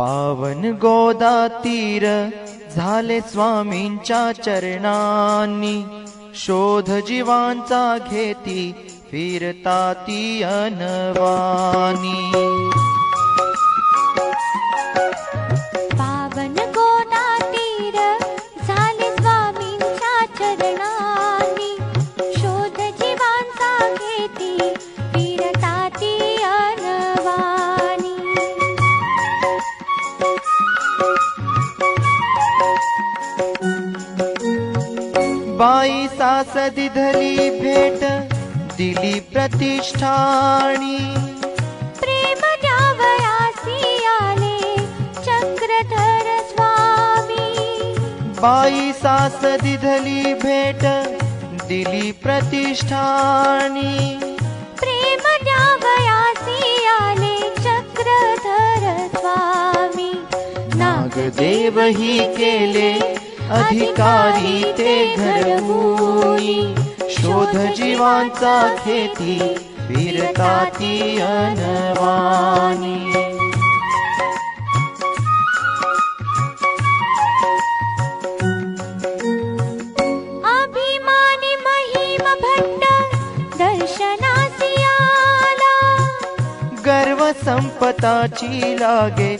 पावन गोदा तीर झाले स्वामींच्या चरणांनी, शोध जीवांचा घेती फिरता ती अनवानी। पावन गोदा तीर झाले स्वामींच्या चरणांनी, शोध जीवांचा घेती फिरता ती अनवानी। बाई सास दिधली भेट दिली प्रतिष्ठानी, प्रेम द्यावयासी आले चक्रधर स्वामी। बाई सास दिधली भेट दिली प्रतिष्ठानी, प्रेम द्यावयासी आले चक्रधर स्वामी। नागदेव ही केले अधिकारी ते घरभूनी, शोध जीवांचा घेती फिरता ती अनवानी। अभिमानी महिम भट्ट दर्शनासी आला, गर्व संपताची लागे